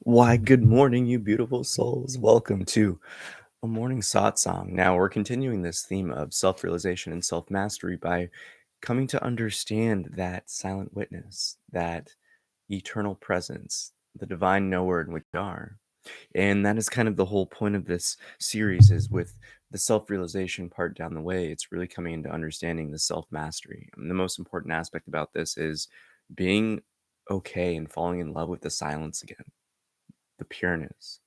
Why, good morning, you beautiful souls. Welcome to a morning satsang. Now, we're continuing this theme of self realization and self mastery by coming to understand that silent witness, that eternal presence, the divine knower in which we are. And that is kind of the whole point of this series, is with the self realization part down the way. It's really coming into understanding the self mastery. And the most important aspect about this is being okay and falling in love with the silence again, the pureness,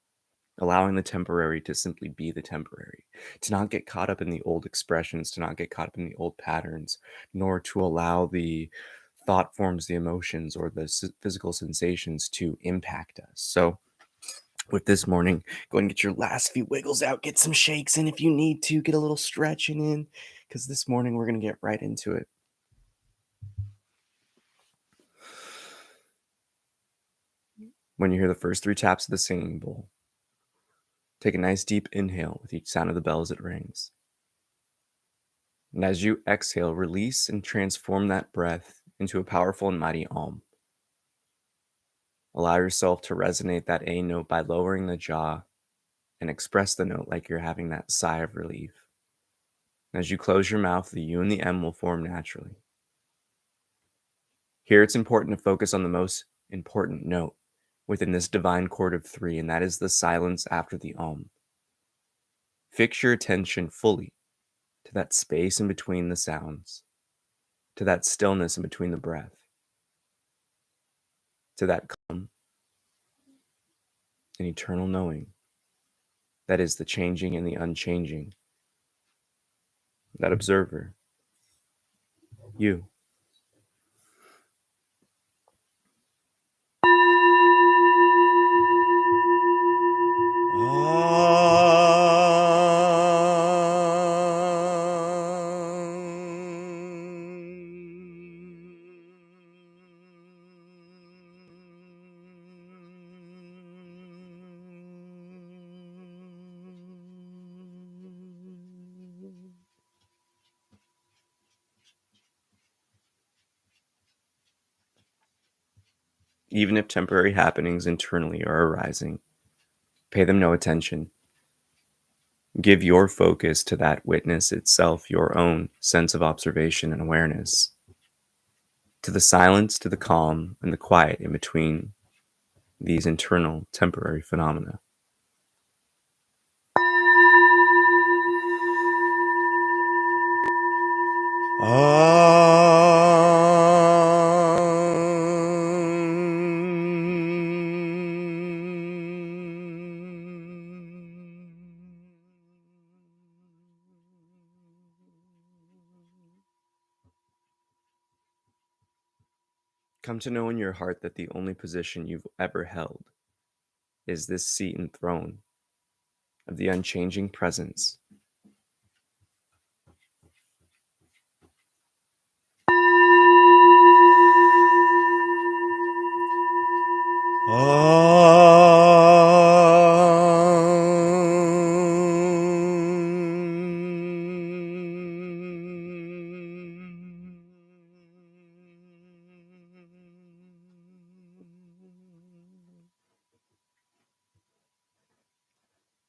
allowing the temporary to simply be the temporary, to not get caught up in the old expressions, to not get caught up in the old patterns, nor to allow the thought forms, the emotions, or the physical sensations to impact us. So, with this morning, go and get your last few wiggles out, get some shakes in if you need to, get a little stretching in, because this morning we're going to get right into it. When you hear the first 3 taps of the singing bowl, take a nice deep inhale with each sound of the bell as it rings. And as you exhale, release and transform that breath into a powerful and mighty Om. Allow yourself to resonate that A note by lowering the jaw and express the note like you're having that sigh of relief. And as you close your mouth, the U and the M will form naturally. Here it's important to focus on the most important note within this divine chord of 3, and that is the silence after the Om. Fix your attention fully to that space in between the sounds, to that stillness in between the breath, to that calm and eternal knowing that is the changing and the unchanging, that observer, you. Even if temporary happenings internally are arising, pay them no attention. Give your focus to that witness itself, your own sense of observation and awareness, to the silence, to the calm, and the quiet in between these internal temporary phenomena. Come to know in your heart that the only position you've ever held is this seat and throne of the unchanging presence.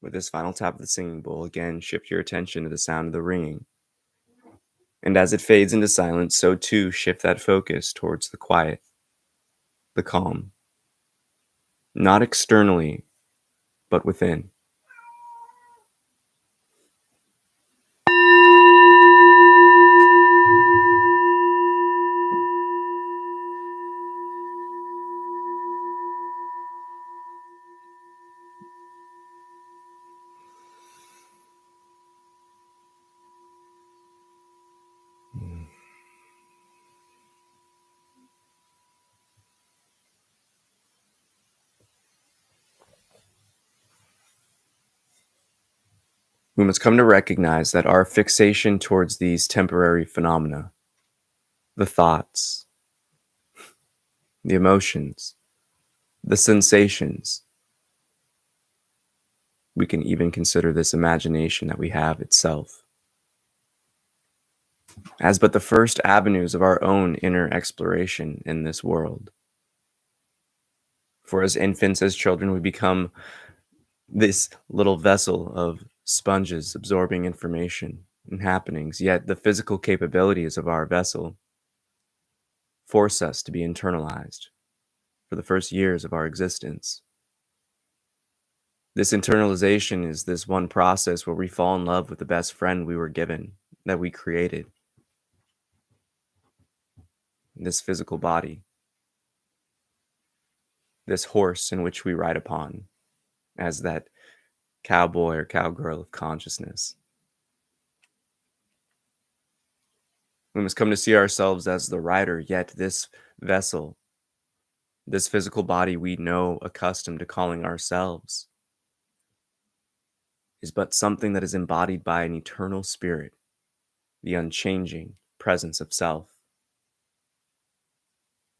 With this final tap of the singing bowl, again, shift your attention to the sound of the ringing. And as it fades into silence, so too shift that focus towards the quiet, the calm. Not externally, but within. We must come to recognize that our fixation towards these temporary phenomena, the thoughts, the emotions, the sensations, we can even consider this imagination that we have itself as but the first avenues of our own inner exploration in this world. For as infants, as children, we become this little vessel of sponges absorbing information and happenings, yet the physical capabilities of our vessel force us to be internalized for the first years of our existence. This internalization is this one process where we fall in love with the best friend we were given, that we created, this physical body, this horse in which we ride upon as that cowboy or cowgirl of consciousness. We must come to see ourselves as the rider, yet this vessel, this physical body we know accustomed to calling ourselves, is but something that is embodied by an eternal spirit, the unchanging presence of self.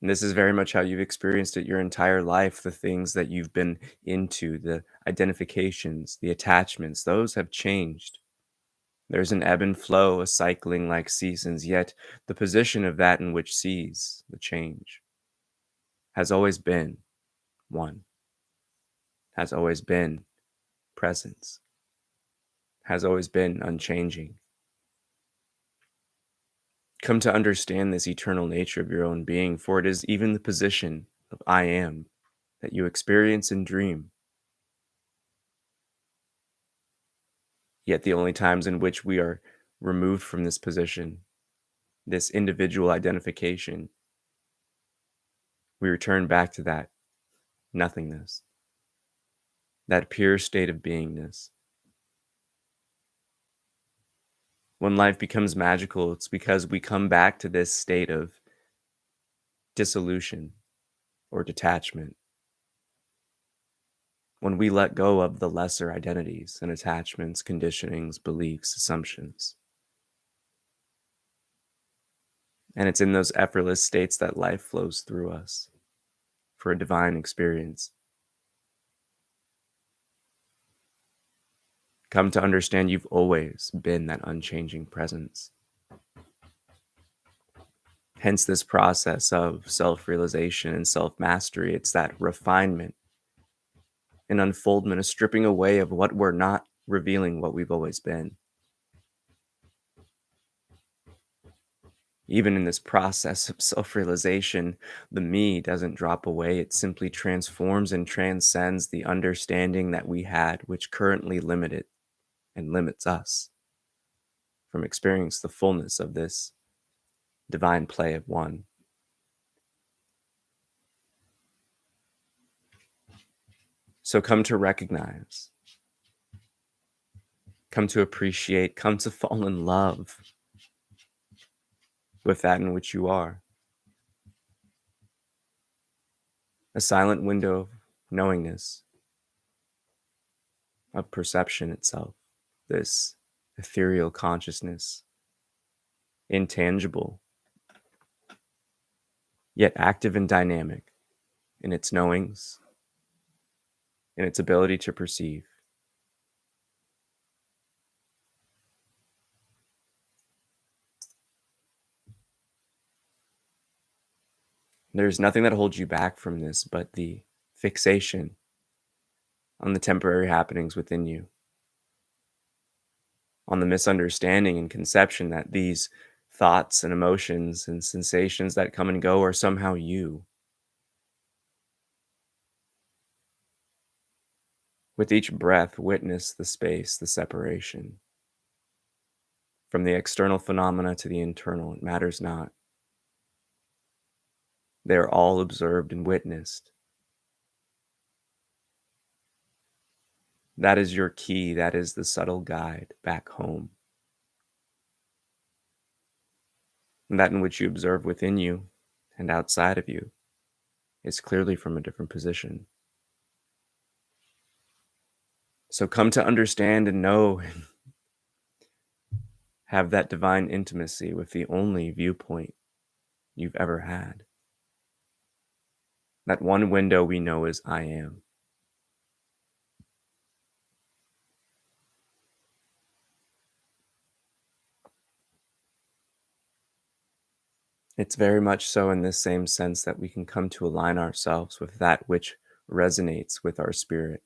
And this is very much how you've experienced it your entire life. The things that you've been into, the identifications, the attachments, those have changed. There's an ebb and flow, a cycling like seasons, yet the position of that in which sees the change has always been one, has always been presence, has always been unchanging. Come to understand this eternal nature of your own being, for it is even the position of I am that you experience and dream. Yet the only times in which we are removed from this position, this individual identification, we return back to that nothingness, that pure state of beingness. When life becomes magical, it's because we come back to this state of dissolution or detachment. When we let go of the lesser identities and attachments, conditionings, beliefs, assumptions. And it's in those effortless states that life flows through us for a divine experience. Come to understand you've always been that unchanging presence. Hence this process of self-realization and self-mastery. It's that refinement, an unfoldment, a stripping away of what we're not, revealing what we've always been. Even in this process of self-realization, the me doesn't drop away. It simply transforms and transcends the understanding that we had, which currently limited and limits us from experiencing the fullness of this divine play of one. So come to recognize, come to appreciate, come to fall in love with that in which you are. A silent window of knowingness, of perception itself, this ethereal consciousness, intangible, yet active and dynamic in its knowings, in its ability to perceive. There's nothing that holds you back from this but the fixation on the temporary happenings within you, on the misunderstanding and conception that these thoughts and emotions and sensations that come and go are somehow you. With each breath, witness the space, the separation. From the external phenomena to the internal, it matters not. They are all observed and witnessed. That is your key. That is the subtle guide back home. And that in which you observe within you and outside of you is clearly from a different position. So come to understand and know and have that divine intimacy with the only viewpoint you've ever had. That one window we know is I am. It's very much so in this same sense that we can come to align ourselves with that which resonates with our spirit,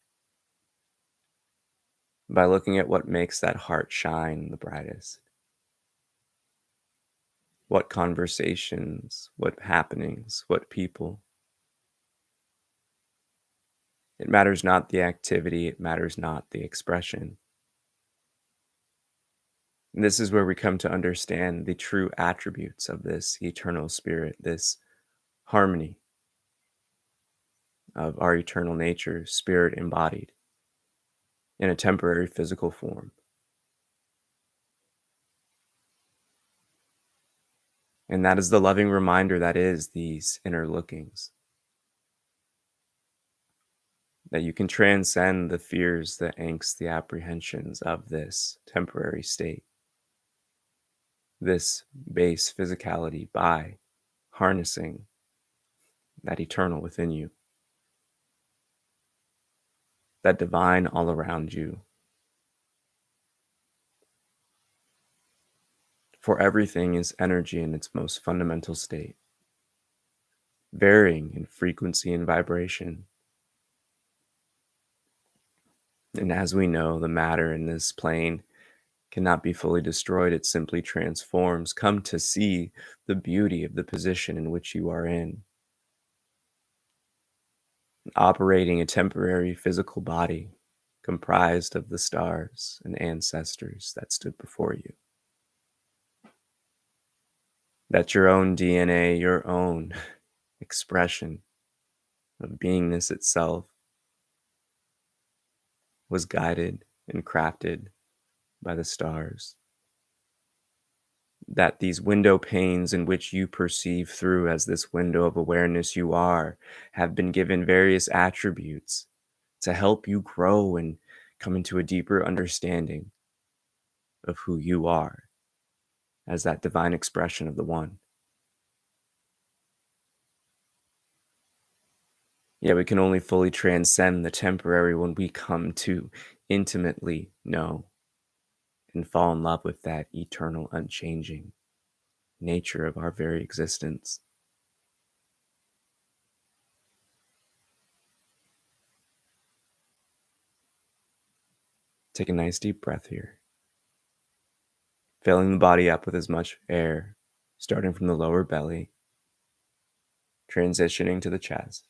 by looking at what makes that heart shine the brightest. What conversations, what happenings, what people. It matters not the activity, it matters not the expression. And this is where we come to understand the true attributes of this eternal spirit, this harmony of our eternal nature, spirit embodied in a temporary physical form. And that is the loving reminder that is these inner lookings. That you can transcend the fears, the angst, the apprehensions of this temporary state, this base physicality, by harnessing that eternal within you, that divine all around you. For everything is energy in its most fundamental state, varying in frequency and vibration. And as we know, the matter in this plane cannot be fully destroyed, it simply transforms. Come to see the beauty of the position in which you are in, operating a temporary physical body comprised of the stars and ancestors that stood before you. That your own DNA, your own expression of beingness itself was guided and crafted by the stars. That these window panes in which you perceive through as this window of awareness you are have been given various attributes to help you grow and come into a deeper understanding of who you are as that divine expression of the One. Yet we can only fully transcend the temporary when we come to intimately know and fall in love with that eternal, unchanging nature of our very existence. Take a nice deep breath here, filling the body up with as much air, starting from the lower belly, transitioning to the chest.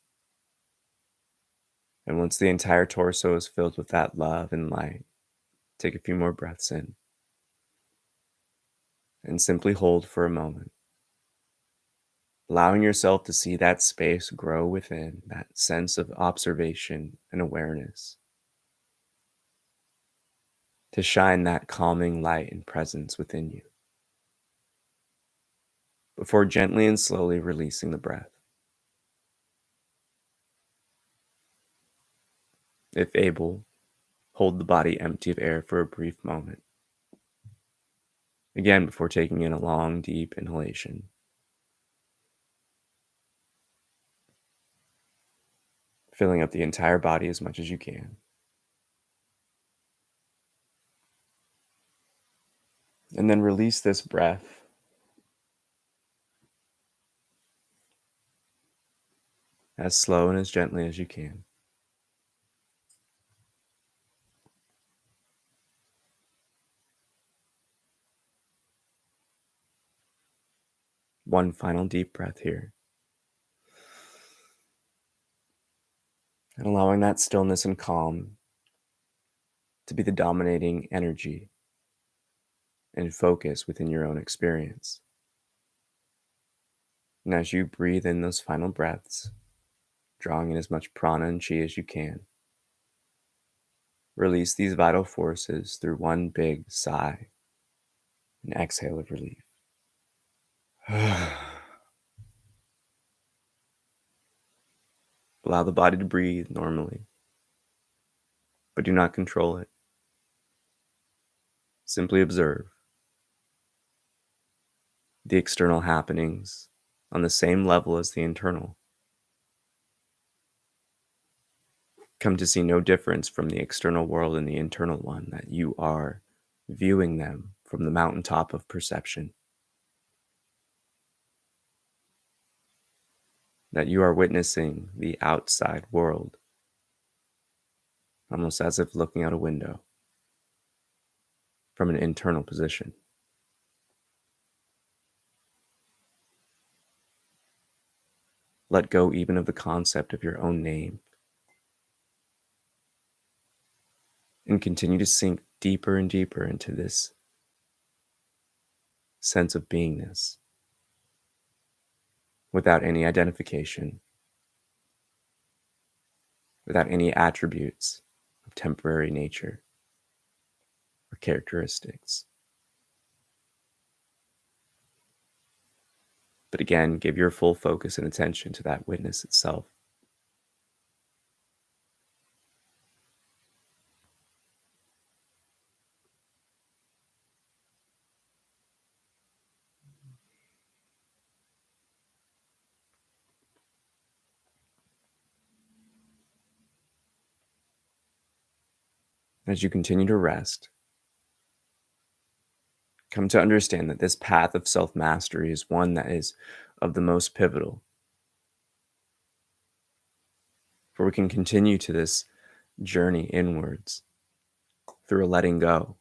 And once the entire torso is filled with that love and light, take a few more breaths in and simply hold for a moment, allowing yourself to see that space grow within, that sense of observation and awareness, to shine that calming light and presence within you, before gently and slowly releasing the breath. If able, hold the body empty of air for a brief moment. Again, before taking in a long, deep inhalation. Filling up the entire body as much as you can. And then release this breath as slow and as gently as you can. One final deep breath here. And allowing that stillness and calm to be the dominating energy and focus within your own experience. And as you breathe in those final breaths, drawing in as much prana and chi as you can, release these vital forces through one big sigh and exhale of relief. Allow the body to breathe normally, but do not control it. Simply observe the external happenings on the same level as the internal. Come to see no difference from the external world and the internal one, that you are viewing them from the mountaintop of perception. That you are witnessing the outside world almost as if looking out a window from an internal position. Let go even of the concept of your own name and continue to sink deeper and deeper into this sense of beingness without any identification, without any attributes of temporary nature or characteristics. But again, give your full focus and attention to that witness itself. As you continue to rest, come to understand that this path of self-mastery is one that is of the most pivotal. For we can continue to this journey inwards through a letting go,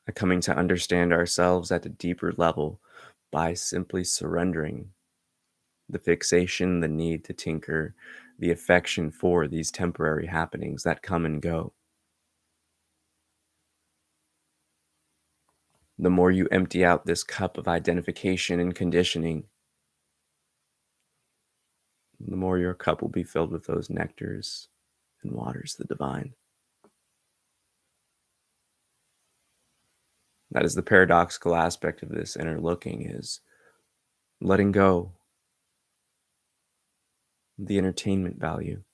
a coming to understand ourselves at a deeper level by simply surrendering the fixation, the need to tinker, the affection for these temporary happenings that come and go. The more you empty out this cup of identification and conditioning, the more your cup will be filled with those nectars and waters, the divine. That is the paradoxical aspect of this inner looking, is letting go the entertainment value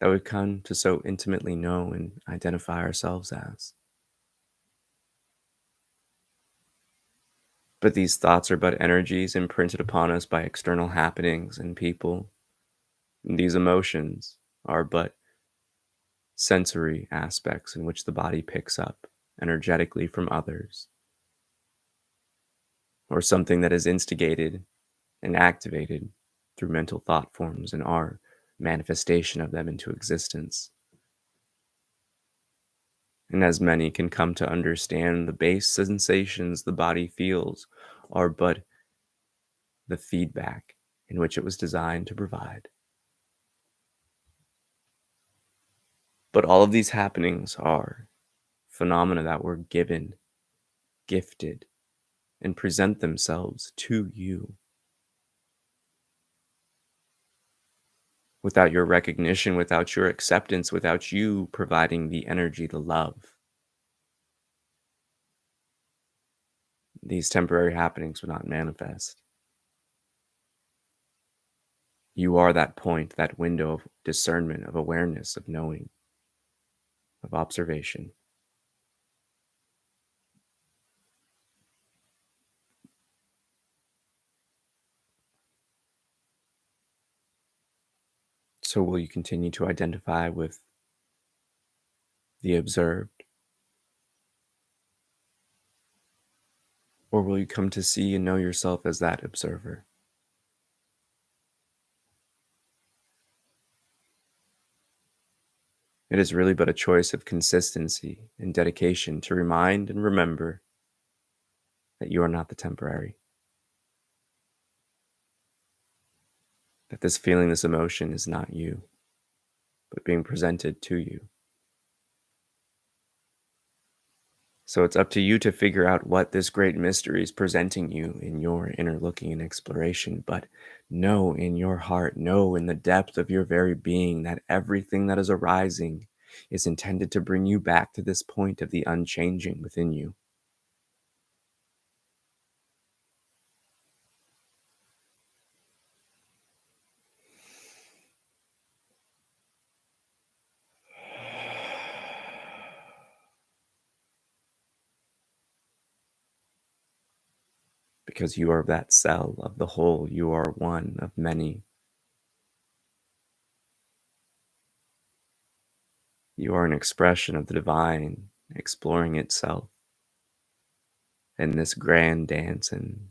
that we've come to so intimately know and identify ourselves as. But these thoughts are but energies imprinted upon us by external happenings and people. And these emotions are but sensory aspects in which the body picks up energetically from others, or something that is instigated and activated through mental thought forms and our manifestation of them into existence. And as many can come to understand, the base sensations the body feels are but the feedback in which it was designed to provide. But all of these happenings are phenomena that were given, gifted, and present themselves to you. Without your recognition, without your acceptance, without you providing the energy to love, these temporary happenings would not manifest. You are that point, that window of discernment, of awareness, of knowing, of observation. So will you continue to identify with the observed? Or will you come to see and know yourself as that observer? It is really but a choice of consistency and dedication to remind and remember that you are not the temporary. That this feeling, this emotion is not you, but being presented to you. So it's up to you to figure out what this great mystery is presenting you in your inner looking and exploration. But know in your heart, know in the depth of your very being that everything that is arising is intended to bring you back to this point of the unchanging within you. Because you are that cell of the whole, you are one of many. You are an expression of the divine exploring itself in this grand dance and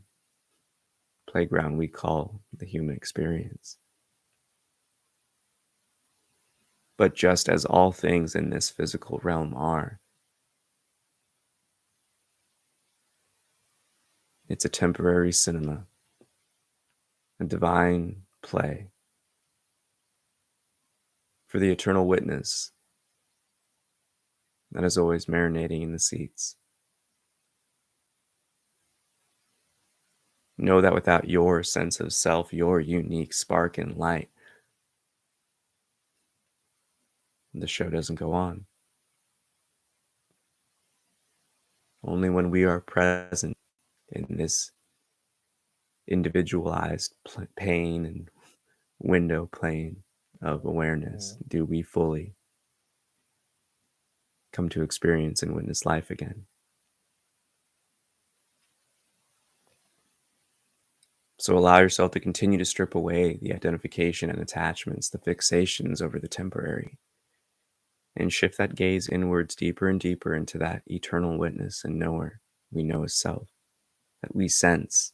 playground we call the human experience. But just as all things in this physical realm are, it's a temporary cinema, a divine play for the eternal witness that is always marinating in the seats. Know that without your sense of self, your unique spark and light, the show doesn't go on. Only when we are present in this individualized pain and window plane of awareness do we fully come to experience and witness life again. So allow yourself to continue to strip away the identification and attachments, the fixations over the temporary, and shift that gaze inwards deeper and deeper into that eternal witness and knower we know as self, that we sense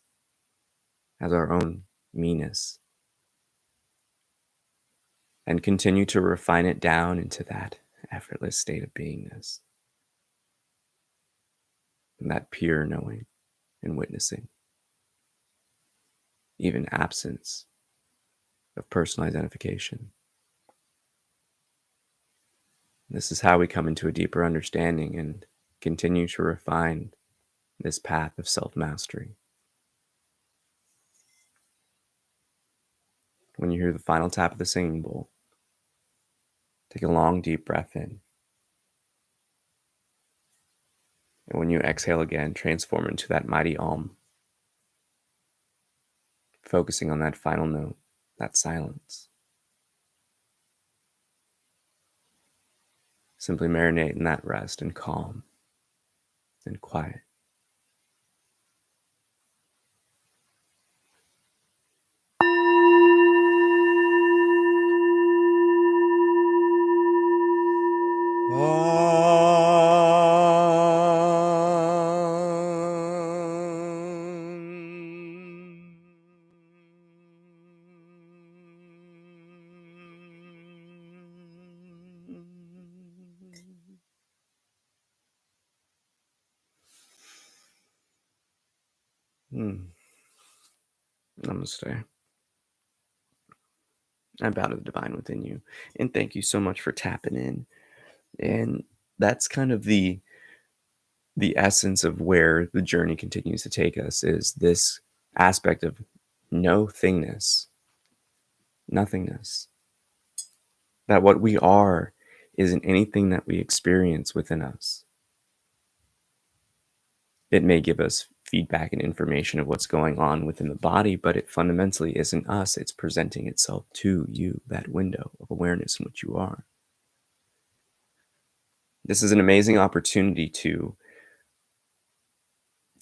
as our own meanness, and continue to refine it down into that effortless state of beingness, and that pure knowing and witnessing, even absence of personal identification. This is how we come into a deeper understanding and continue to refine this path of self-mastery. When you hear the final tap of the singing bowl, take a long, deep breath in. And when you exhale again, transform into that mighty Om, focusing on that final note, that silence. Simply marinate in that rest and calm and quiet. Namaste. I bow to the divine within you. And thank you so much for tapping in. And that's kind of the essence of where the journey continues to take us, is this aspect of no thingness, nothingness. That what we are isn't anything that we experience within us. It may give us feedback and information of what's going on within the body, but it fundamentally isn't us. It's presenting itself to you, that window of awareness in which you are. This is an amazing opportunity to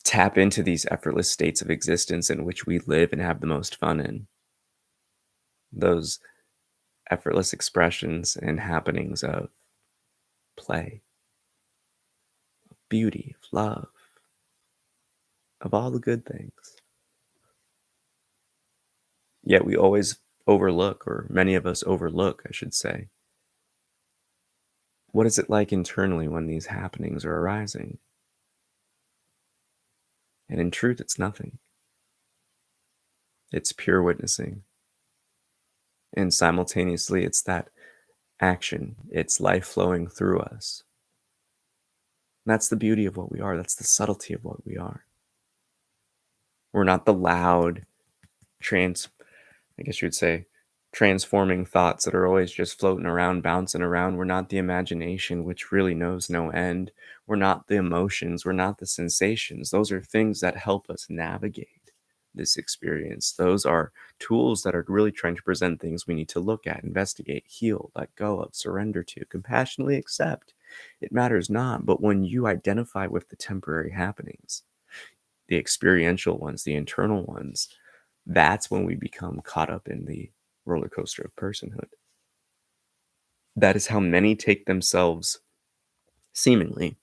tap into these effortless states of existence in which we live and have the most fun in. Those effortless expressions and happenings of play, of beauty, of love, of all the good things. Yet we always overlook, or many of us overlook, I should say, what is it like internally when these happenings are arising? And in truth, it's nothing. It's pure witnessing. And simultaneously, it's that action. It's life flowing through us. And that's the beauty of what we are. That's the subtlety of what we are. We're not the loud, I guess you would say, transforming thoughts that are always just floating around, bouncing around. We're not the imagination, which really knows no end. We're not the emotions. We're not the sensations. Those are things that help us navigate this experience. Those are tools that are really trying to present things we need to look at, investigate, heal, let go of, surrender to, compassionately accept. It matters not. But when you identify with the temporary happenings, the experiential ones, the internal ones, that's when we become caught up in the roller coaster of personhood. That is how many take themselves seemingly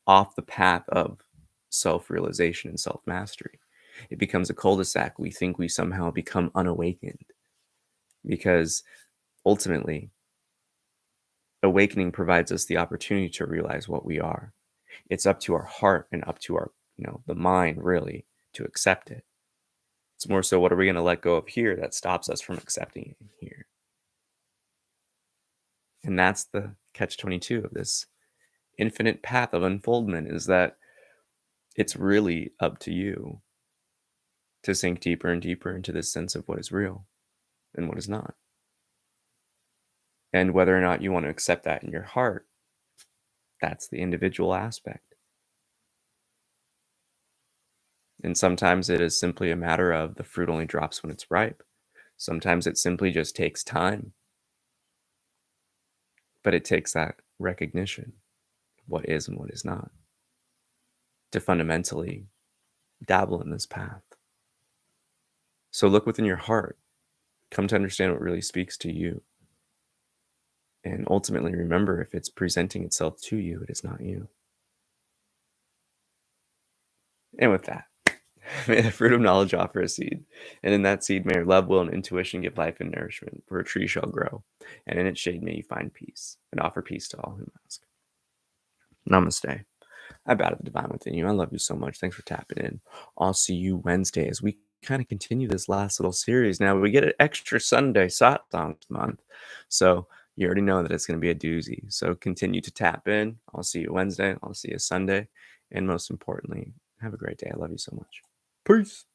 off the path of self-realization and self-mastery. It becomes a cul-de-sac. We think we somehow become unawakened because ultimately Awakening provides us the opportunity to realize what we are. It's up to our heart and up to our, the mind really to accept it. It's more so what are we going to let go of here that stops us from accepting it here. And that's the catch 22 of this infinite path of unfoldment, is that it's really up to you to sink deeper and deeper into this sense of what is real and what is not. And whether or not you want to accept that in your heart, that's the individual aspect. And sometimes it is simply a matter of the fruit only drops when it's ripe. Sometimes it simply just takes time. But it takes that recognition of what is and what is not to fundamentally dabble in this path. So look within your heart, come to understand what really speaks to you. And ultimately remember, if it's presenting itself to you, it is not you. And with that, may the fruit of knowledge offer a seed, and in that seed may your love, will, and intuition give life and nourishment, for a tree shall grow, and in its shade may you find peace, and offer peace to all who ask. Namaste. I bow to the divine within you. I love you so much. Thanks for tapping in. I'll see you Wednesday as we kind of continue this last little series. Now, we get an extra Sunday Satsang month, so you already know that it's going to be a doozy. So continue to tap in. I'll see you Wednesday. I'll see you Sunday. And most importantly, have a great day. I love you so much. Peace.